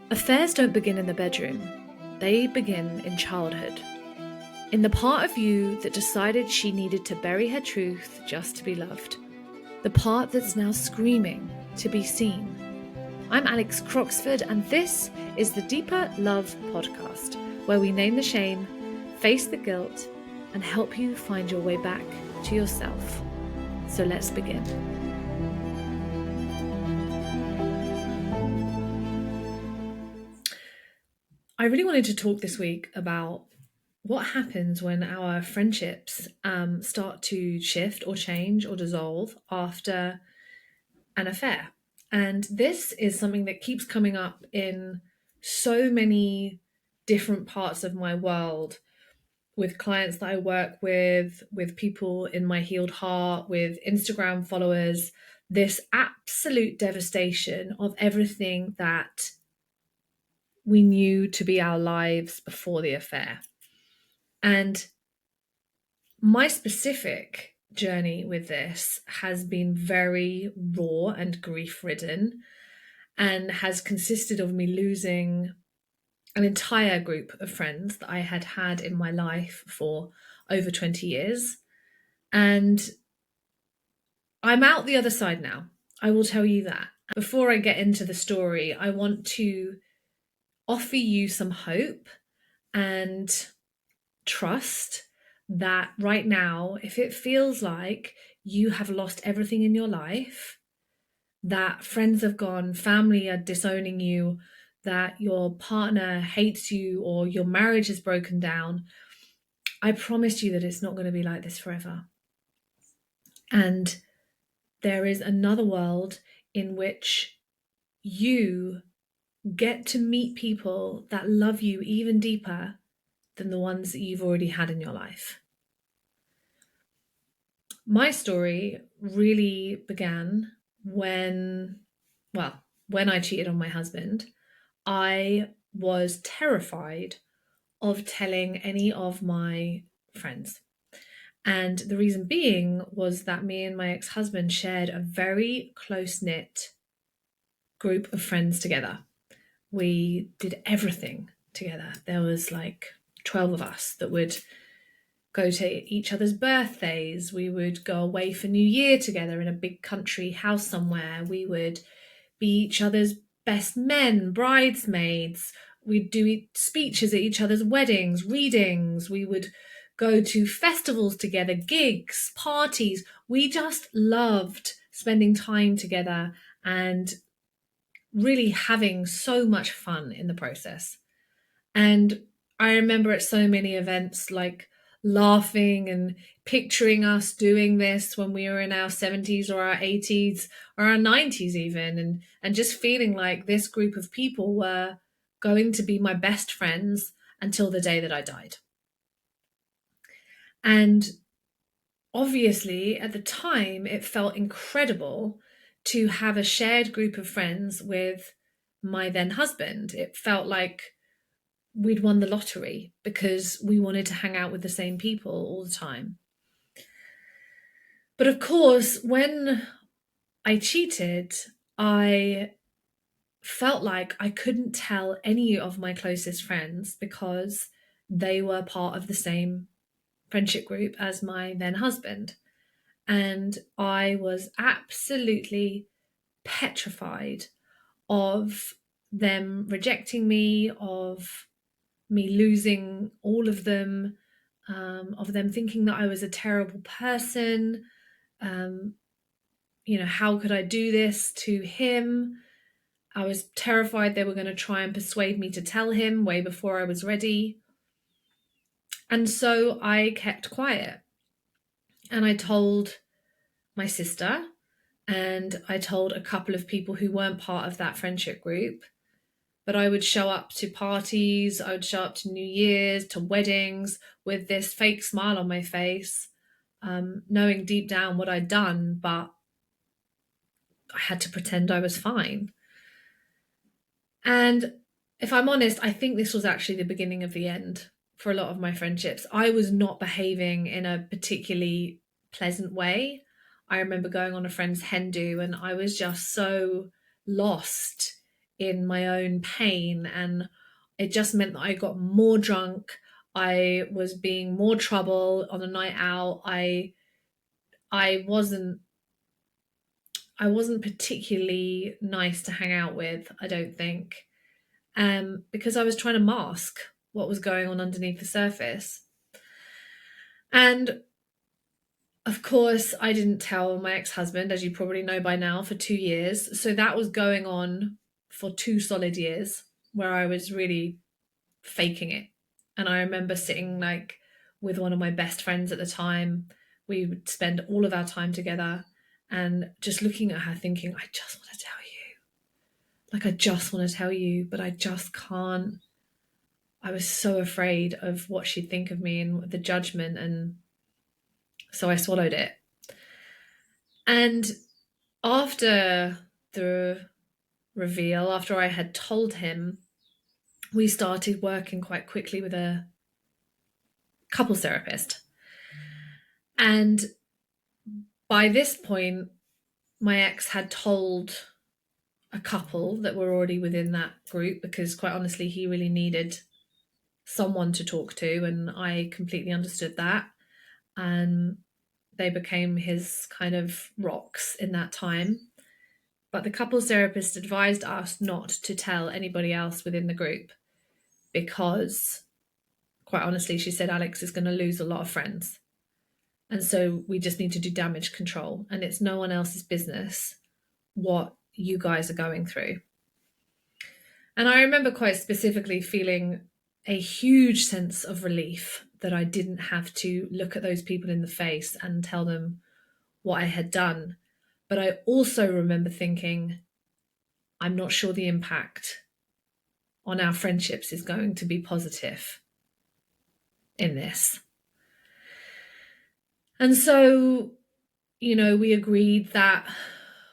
Affairs don't begin in the bedroom, they begin in childhood. In the part of you that decided she needed to bury her truth just to be loved. The part that's now screaming to be seen. I'm Alex Croxford, and this is the Deeper Love podcast, where we name the shame, face the guilt, and help you find your way back to yourself. So let's begin. I really wanted to talk this week about what happens when our friendships start to shift or change or dissolve after an affair. And this is something that keeps coming up in so many different parts of my world, with clients that I work with people in my healed heart, with Instagram followers, this absolute devastation of everything that we knew to be our lives before the affair. And my specific journey with this has been very raw and grief-ridden, and has consisted of me losing an entire group of friends that I had had in my life for over 20 years. And I'm out the other side now. I will tell you that. Before I get into the story, I want to offer you some hope and trust that right now, if it feels like you have lost everything in your life, that friends have gone, family are disowning you, that your partner hates you, or your marriage is broken down, I promise you that it's not going to be like this forever. And there is another world in which you get to meet people that love you even deeper than the ones that you've already had in your life. My story really began when I cheated on my husband. I was terrified of telling any of my friends. And the reason being was that me and my ex-husband shared a very close-knit group of friends together. We did everything together. There was like 12 of us that would go to each other's birthdays. We would go away for New Year together in a big country house somewhere. We would be each other's best men, bridesmaids. We'd do speeches at each other's weddings, readings. We would go to festivals together, gigs, parties. We just loved spending time together and really having so much fun in the process. And I remember at so many events, like laughing and picturing us doing this when we were in our 70s or our 80s or our 90s even, and just feeling like this group of people were going to be my best friends until the day that I died. And obviously at the time it felt incredible to have a shared group of friends with my then husband. It felt like we'd won the lottery because we wanted to hang out with the same people all the time. But of course, when I cheated, I felt like I couldn't tell any of my closest friends because they were part of the same friendship group as my then husband. And I was absolutely petrified of them rejecting me, of me losing all of them, of them thinking that I was a terrible person. How could I do this to him? I was terrified they were going to try and persuade me to tell him way before I was ready. And so I kept quiet. And I told my sister, and I told a couple of people who weren't part of that friendship group. But I would show up to parties, I would show up to New Year's, to weddings with this fake smile on my face, knowing deep down what I'd done, but I had to pretend I was fine. And if I'm honest, I think this was actually the beginning of the end for a lot of my friendships. I was not behaving in a particularly pleasant way. I remember going on a friend's hen do and I was just so lost in my own pain, and it just meant that I got more drunk. I was being more trouble on a night out. I wasn't I wasn't particularly nice to hang out with, I don't think, because I was trying to mask what was going on underneath the surface. And of course, I didn't tell my ex-husband, as you probably know by now, for 2 years. So that was going on for 2 solid years where I was really faking it. And I remember sitting like with one of my best friends at the time. We would spend all of our time together and just looking at her thinking, I just want to tell you. Like, I just want to tell you, but I just can't. I was so afraid of what she'd think of me and the judgment. And so I swallowed it. And after the reveal, after I had told him, we started working quite quickly with a couples therapist. And by this point, my ex had told a couple that were already within that group, because quite honestly, he really needed someone to talk to, and I completely understood that. And they became his kind of rocks in that time. But the couples therapist advised us not to tell anybody else within the group because, quite honestly, she said Alex is going to lose a lot of friends. And so we just need to do damage control. And it's no one else's business what you guys are going through. And I remember quite specifically feeling a huge sense of relief that I didn't have to look at those people in the face and tell them what I had done. But I also remember thinking, I'm not sure the impact on our friendships is going to be positive in this. And so, we agreed that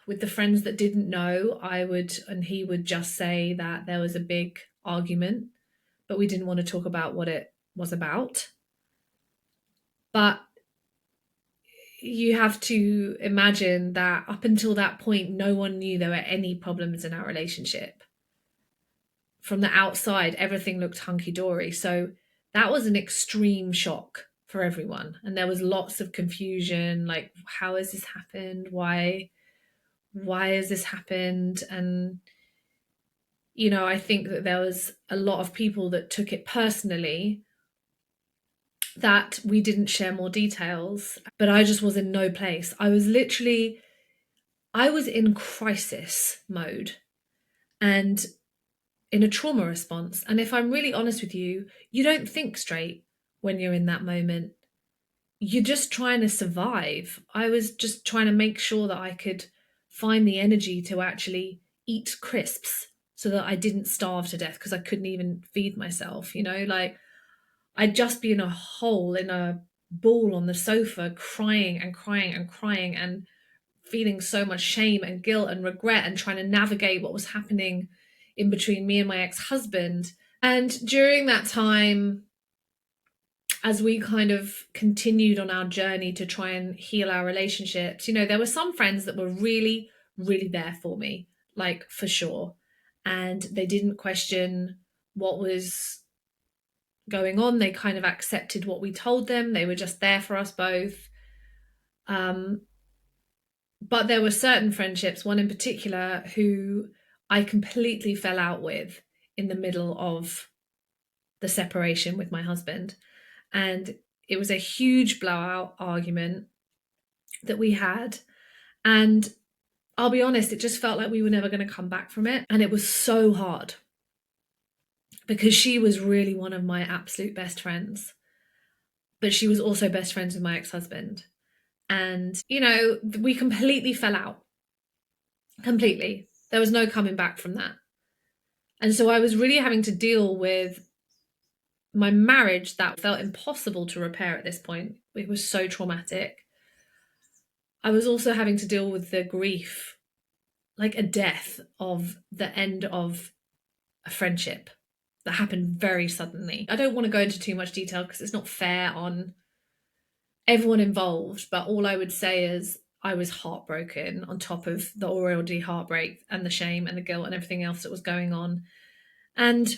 with the friends that didn't know, I would, and he would just say that there was a big argument, but we didn't want to talk about what it was about. But you have to imagine that up until that point, no one knew there were any problems in our relationship. From the outside, everything looked hunky-dory. So that was an extreme shock for everyone. And there was lots of confusion, like, how has this happened? Why has this happened? And, I think that there was a lot of people that took it personally that we didn't share more details, but I just was in no place. I was in crisis mode and in a trauma response. And if I'm really honest with you, you don't think straight when you're in that moment. You're just trying to survive. I was just trying to make sure that I could find the energy to actually eat crisps so that I didn't starve to death because I couldn't even feed myself, like I'd just be in a hole, in a ball on the sofa, crying and crying and crying and feeling so much shame and guilt and regret and trying to navigate what was happening in between me and my ex-husband. And during that time, as we kind of continued on our journey to try and heal our relationships, there were some friends that were really, really there for me, like for sure. And they didn't question what was going on. They kind of accepted what we told them. They were just there for us both. But there were certain friendships, one in particular, who I completely fell out with in the middle of the separation with my husband. And it was a huge blowout argument that we had. And I'll be honest, it just felt like we were never going to come back from it. And it was so hard because she was really one of my absolute best friends. But she was also best friends with my ex-husband. And, we completely fell out. Completely. There was no coming back from that. And so I was really having to deal with my marriage that felt impossible to repair at this point. It was so traumatic. I was also having to deal with the grief, like a death of the end of a friendship that happened very suddenly. I don't want to go into too much detail because it's not fair on everyone involved, but all I would say is I was heartbroken on top of the already heartbreak and the shame and the guilt and everything else that was going on. And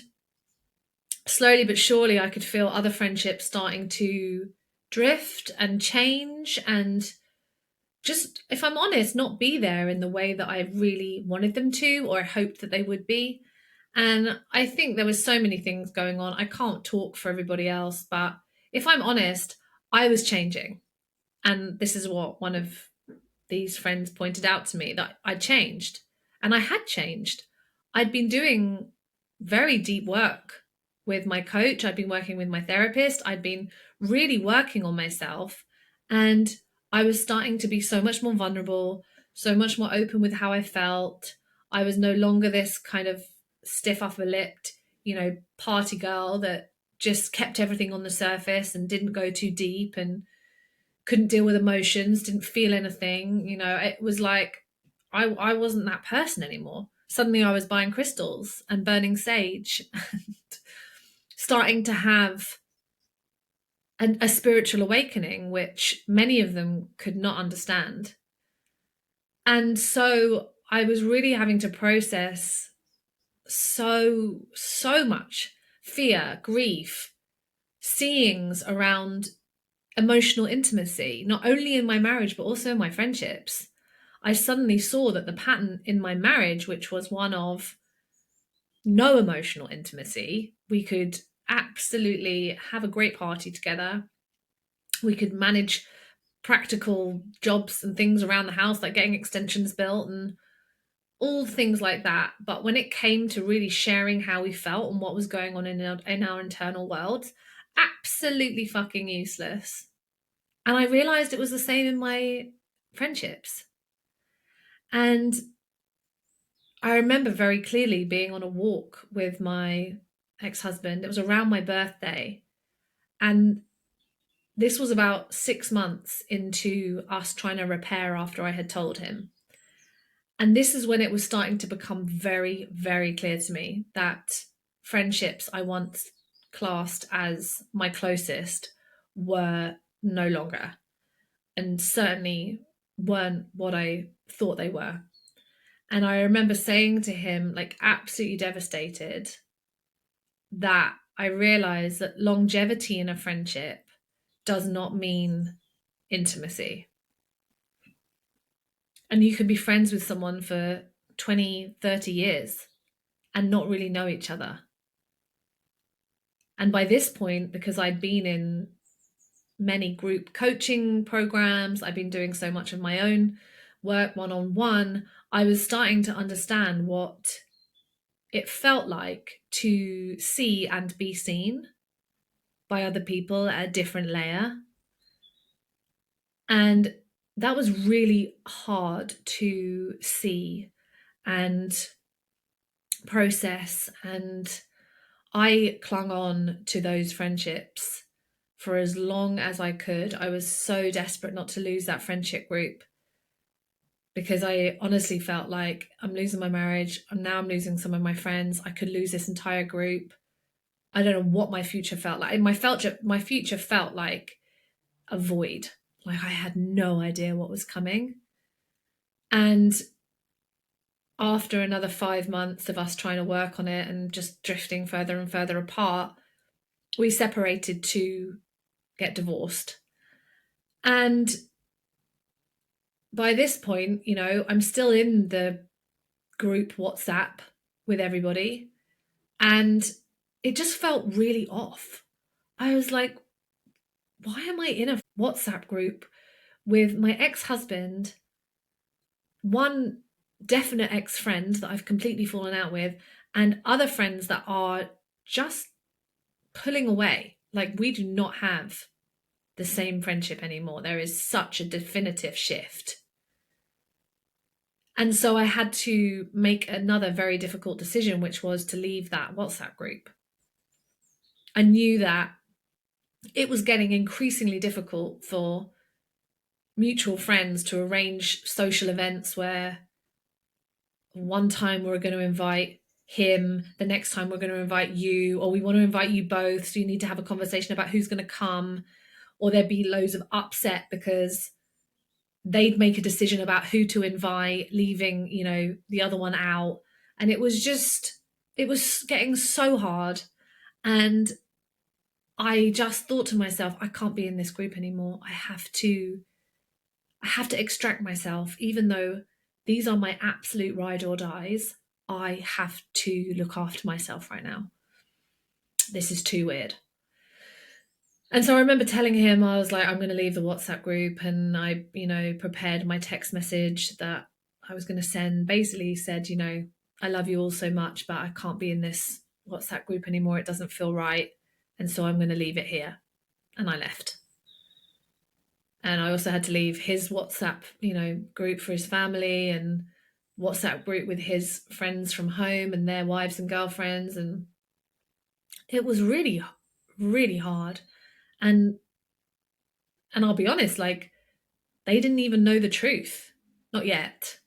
slowly but surely, I could feel other friendships starting to drift and change and just, if I'm honest, not be there in the way that I really wanted them to or I hoped that they would be. And I think there was so many things going on. I can't talk for everybody else, but if I'm honest, I was changing. And this is what one of these friends pointed out to me, that I changed. And I had changed. I'd been doing very deep work with my coach. I'd been working with my therapist. I'd been really working on myself. And I was starting to be so much more vulnerable, so much more open with how I felt. I was no longer this kind of stiff upper lipped, party girl that just kept everything on the surface and didn't go too deep and couldn't deal with emotions, didn't feel anything. It was like I wasn't that person anymore. Suddenly I was buying crystals and burning sage and starting to have a spiritual awakening, which many of them could not understand. And so I was really having to process so much fear, grief, seeings around emotional intimacy, not only in my marriage, but also in my friendships. I suddenly saw that the pattern in my marriage, which was one of no emotional intimacy, we could absolutely have a great party together. We could manage practical jobs and things around the house, like getting extensions built and all things like that. But when it came to really sharing how we felt and what was going on in our internal worlds, absolutely fucking useless. And I realized it was the same in my friendships. And I remember very clearly being on a walk with my ex-husband. It was around my birthday. And this was about 6 months into us trying to repair after I had told him. And this is when it was starting to become very, very clear to me that friendships I once classed as my closest were no longer, and certainly weren't what I thought they were. And I remember saying to him, like, absolutely devastated, that I realized that longevity in a friendship does not mean intimacy. And you could be friends with someone for 20, 30 years and not really know each other. And by this point, because I'd been in many group coaching programs, I've been doing so much of my own work one on one, I was starting to understand what it felt like to see and be seen by other people at a different layer. And that was really hard to see and process. And I clung on to those friendships for as long as I could. I was so desperate not to lose that friendship group, because I honestly felt like I'm losing my marriage. I'm losing some of my friends. I could lose this entire group. I don't know what my future felt like. My future felt like a void. Like I had no idea what was coming. And after another 5 months of us trying to work on it and just drifting further and further apart, we separated to get divorced. And by this point, I'm still in the group WhatsApp with everybody. And it just felt really off. I was like, why am I in a WhatsApp group with my ex-husband, one definite ex-friend that I've completely fallen out with, and other friends that are just pulling away? Like, we do not have the same friendship anymore. There is such a definitive shift. And so I had to make another very difficult decision, which was to leave that WhatsApp group. I knew that it was getting increasingly difficult for mutual friends to arrange social events where one time we're going to invite him, the next time we're going to invite you, or we want to invite you both, so you need to have a conversation about who's going to come, or there'd be loads of upset because they'd make a decision about who to invite, leaving, the other one out. And it was getting so hard. And I just thought to myself, I can't be in this group anymore. I have to extract myself, even though these are my absolute ride or dies. I have to look after myself right now. This is too weird. And so I remember telling him, I was like, I'm going to leave the WhatsApp group. And I, prepared my text message that I was going to send. Basically said, I love you all so much, but I can't be in this WhatsApp group anymore. It doesn't feel right. And so I'm going to leave it here. And I left. And I also had to leave his WhatsApp, group for his family, and WhatsApp group with his friends from home and their wives and girlfriends. And it was really, really hard. And I'll be honest, like, they didn't even know the truth. Not yet.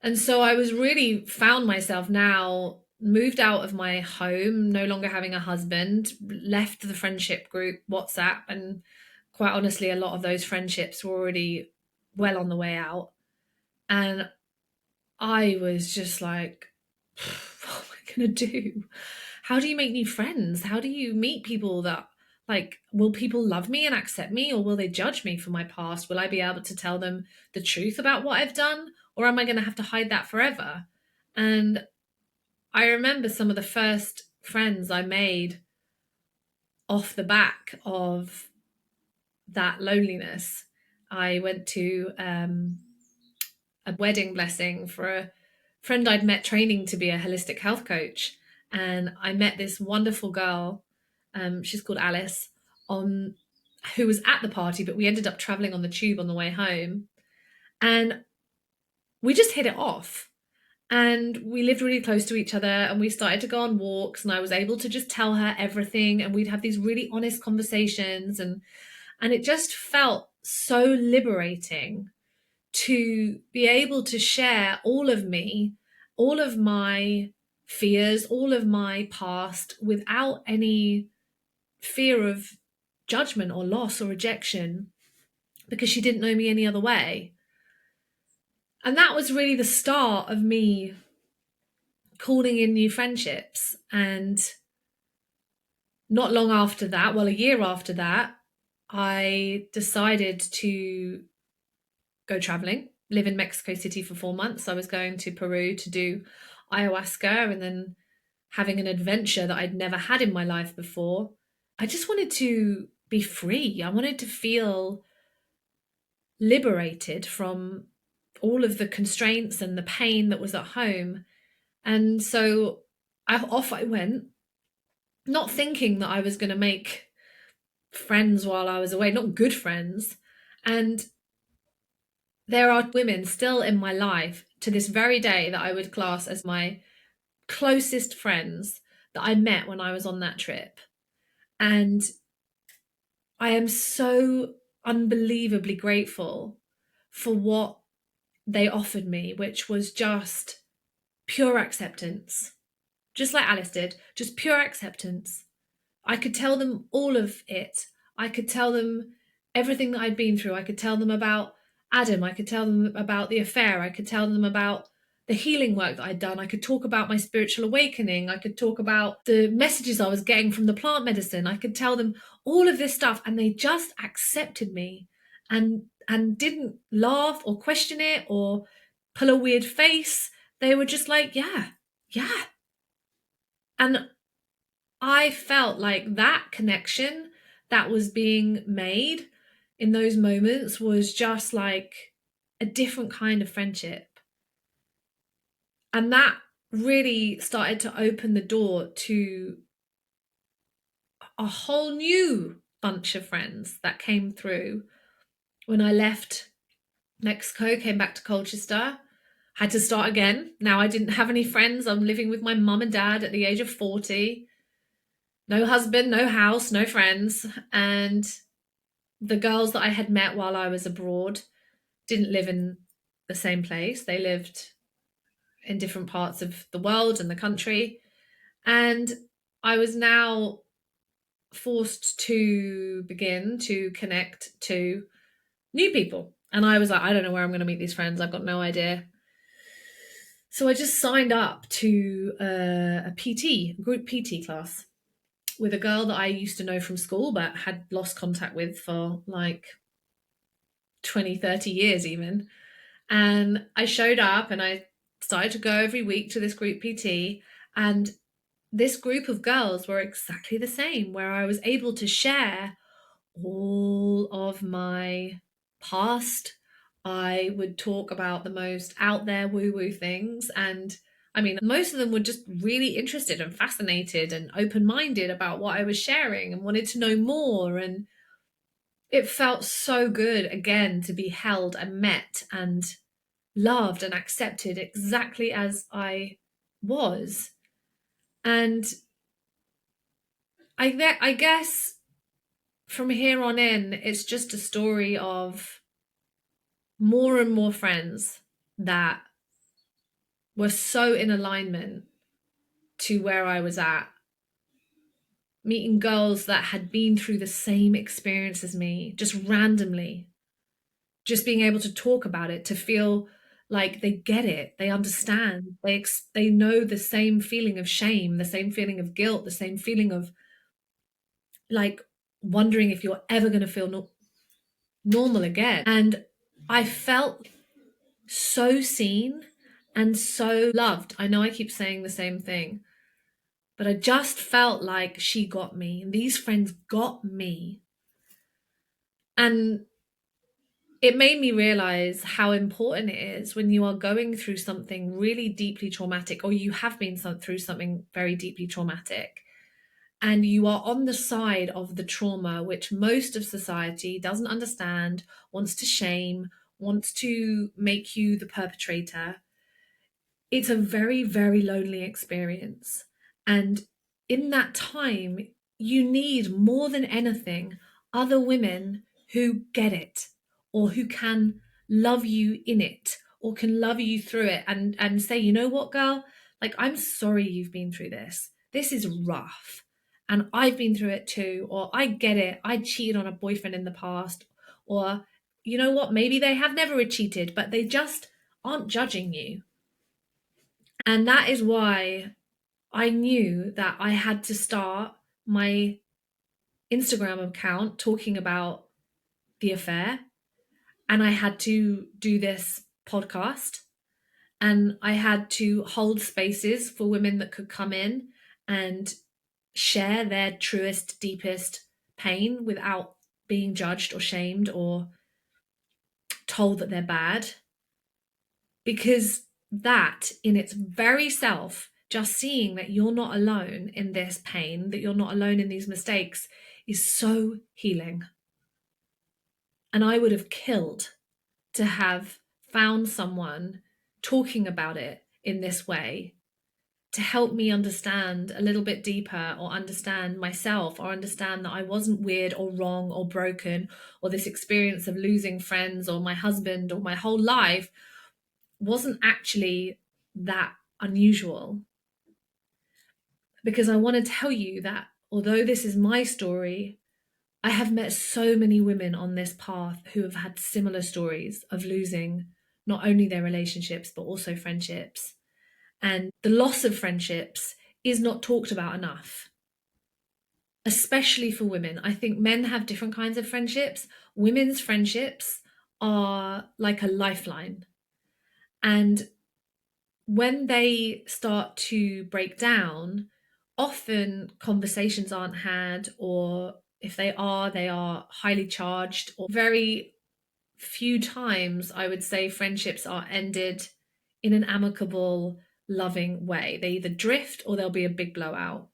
And so I was really found myself now moved out of my home, no longer having a husband, left the friendship group WhatsApp, and quite honestly, a lot of those friendships were already well on the way out. And I was just like, what am I going to do? How do you make new friends? How do you meet people that, like, will people love me and accept me, or will they judge me for my past? Will I be able to tell them the truth about what I've done, or am I going to have to hide that forever? And I remember some of the first friends I made off the back of that loneliness. I went to a wedding blessing for a friend I'd met training to be a holistic health coach. And I met this wonderful girl, she's called Alice, who was at the party, but we ended up traveling on the tube on the way home. And we just hit it off. And we lived really close to each other, and we started to go on walks, and I was able to just tell her everything, and we'd have these really honest conversations. And it just felt so liberating to be able to share all of me, all of my fears, all of my past, without any fear of judgment or loss or rejection, because she didn't know me any other way. And that was really the start of me calling in new friendships. And not long after that, well, a year after that, I decided to go traveling, live in Mexico City for 4 months. I was going to Peru to do ayahuasca, and then having an adventure that I'd never had in my life before. I just wanted to be free. I wanted to feel liberated from all of the constraints and the pain that was at home. And so off I went, not thinking that I was going to make friends while I was away, not good friends. And there are women still in my life to this very day that I would class as my closest friends that I met when I was on that trip. And I am so unbelievably grateful for what they offered me, which was just pure acceptance. Just like Alice did, just pure acceptance. I could tell them all of it. I could tell them everything that I'd been through. I could tell them about Adam. I could tell them about the affair. I could tell them about the healing work that I'd done. I could talk about my spiritual awakening. I could talk about the messages I was getting from the plant medicine. I could tell them all of this stuff, and they just accepted me and didn't laugh or question it or pull a weird face. They were just like, yeah. And I felt like that connection that was being made in those moments was just like a different kind of friendship. And that really started to open the door to a whole new bunch of friends that came through when I left Mexico, came back to Colchester, had to start again. Now I didn't have any friends. I'm living with my mum and dad at the age of 40. No husband, no house, no friends. And the girls that I had met while I was abroad didn't live in the same place. They lived in different parts of the world and the country. And I was now forced to begin to connect to new people. And I was like, I don't know where I'm going to meet these friends. I've got no idea. So I just signed up to a PT, group PT class with a girl that I used to know from school but had lost contact with for like 20, 30 years even. And I showed up and I started to go every week to this group PT. And this group of girls were exactly the same, where I was able to share all of my past. I would talk about the most out there woo woo things. And I mean, most of them were just really interested and fascinated and open minded about what I was sharing and wanted to know more. And it felt so good again to be held and met and loved and accepted exactly as I was. And I guess from here on in, it's just a story of more and more friends that were so in alignment to where I was at. Meeting girls that had been through the same experience as me, just randomly, just being able to talk about it, to feel like they get it, they understand, they know the same feeling of shame, the same feeling of guilt, the same feeling of like wondering if you're ever going to feel normal again. And I felt so seen and so loved. I know I keep saying the same thing, but I just felt like she got me. And these friends got me. And it made me realize how important it is when you are going through something really deeply traumatic, or you have been through something very deeply traumatic, and you are on the side of the trauma, which most of society doesn't understand, wants to shame, wants to make you the perpetrator. It's a very, very lonely experience. And in that time, you need more than anything other women who get it, or who can love you in it, or can love you through it, and say, you know what, girl, like, I'm sorry you've been through this. This is rough. And I've been through it too. Or I get it. I cheated on a boyfriend in the past. Or, you know what, maybe they have never cheated, but they just aren't judging you. And that is why I knew that I had to start my Instagram account talking about the affair. And I had to do this podcast. And I had to hold spaces for women that could come in and share their truest, deepest pain without being judged or shamed or told that they're bad. Because that, in its very self, just seeing that you're not alone in this pain, that you're not alone in these mistakes, is so healing. And I would have killed to have found someone talking about it in this way to help me understand a little bit deeper, or understand myself, or understand that I wasn't weird or wrong or broken, or this experience of losing friends or my husband or my whole life wasn't actually that unusual. Because I want to tell you that although this is my story, I have met so many women on this path who have had similar stories of losing not only their relationships, but also friendships. And the loss of friendships is not talked about enough, especially for women. I think men have different kinds of friendships. Women's friendships are like a lifeline. And when they start to break down, often conversations aren't had, or if they are highly charged, or very few times, I would say, friendships are ended in an amicable, loving way. They either drift or there'll be a big blowout.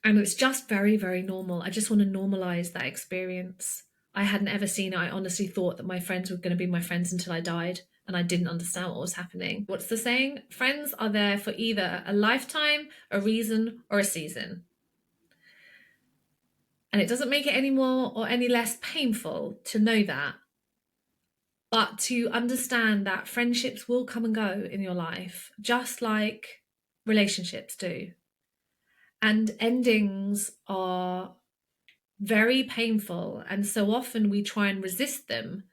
And it's just very, very normal. I just want to normalize that experience. I hadn't ever seen it. I honestly thought that my friends were going to be my friends until I died, and I didn't understand what was happening. What's the saying? Friends are there for either a lifetime, a reason, or a season. And it doesn't make it any more or any less painful to know that, but to understand that friendships will come and go in your life, just like relationships do. And endings are very painful. And so often we try and resist them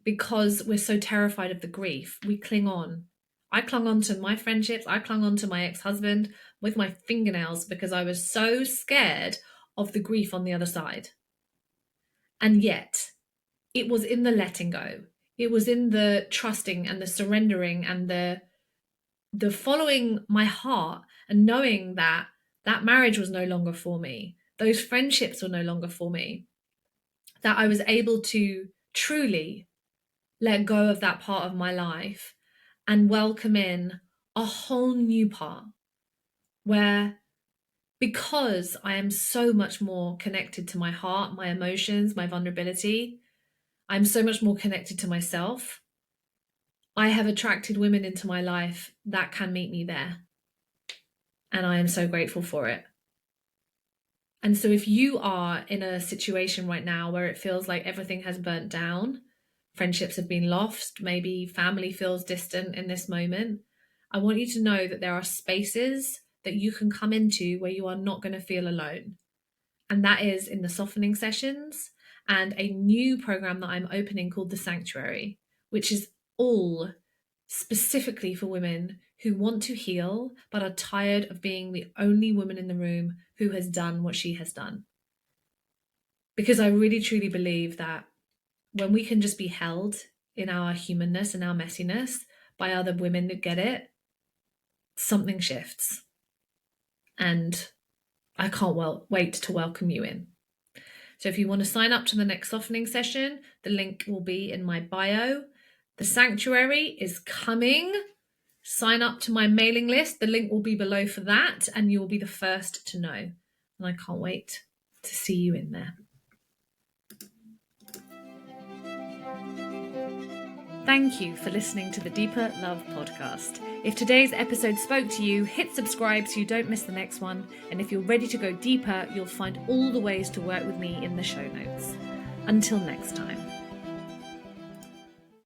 because we're so terrified of the grief. We cling on. I clung on to my friendships. I clung on to my ex-husband with my fingernails because I was so scared of the grief on the other side. And yet, it was in the letting go. It was in the trusting and the surrendering and the following my heart and knowing that that marriage was no longer for me. Those friendships were no longer for me. That I was able to truly let go of that part of my life and welcome in a whole new part where, because I am so much more connected to my heart, my emotions, my vulnerability, I'm so much more connected to myself. I have attracted women into my life that can meet me there. And I am so grateful for it. And so if you are in a situation right now where it feels like everything has burnt down, friendships have been lost, maybe family feels distant in this moment, I want you to know that there are spaces that you can come into where you are not going to feel alone. And that is in the softening sessions and a new program that I'm opening called The Sanctuary, which is all specifically for women who want to heal but are tired of being the only woman in the room who has done what she has done. Because I really truly believe that when we can just be held in our humanness and our messiness by other women that get it, something shifts. And I can't wait to welcome you in. So if you want to sign up to the next softening session, the link will be in my bio. The Sanctuary is coming. Sign up to my mailing list. The link will be below for that, and you will be the first to know. And I can't wait to see you in there. Thank you for listening to the Deeper Love podcast. If today's episode spoke to you, hit subscribe so you don't miss the next one. And if you're ready to go deeper, you'll find all the ways to work with me in the show notes. Until next time.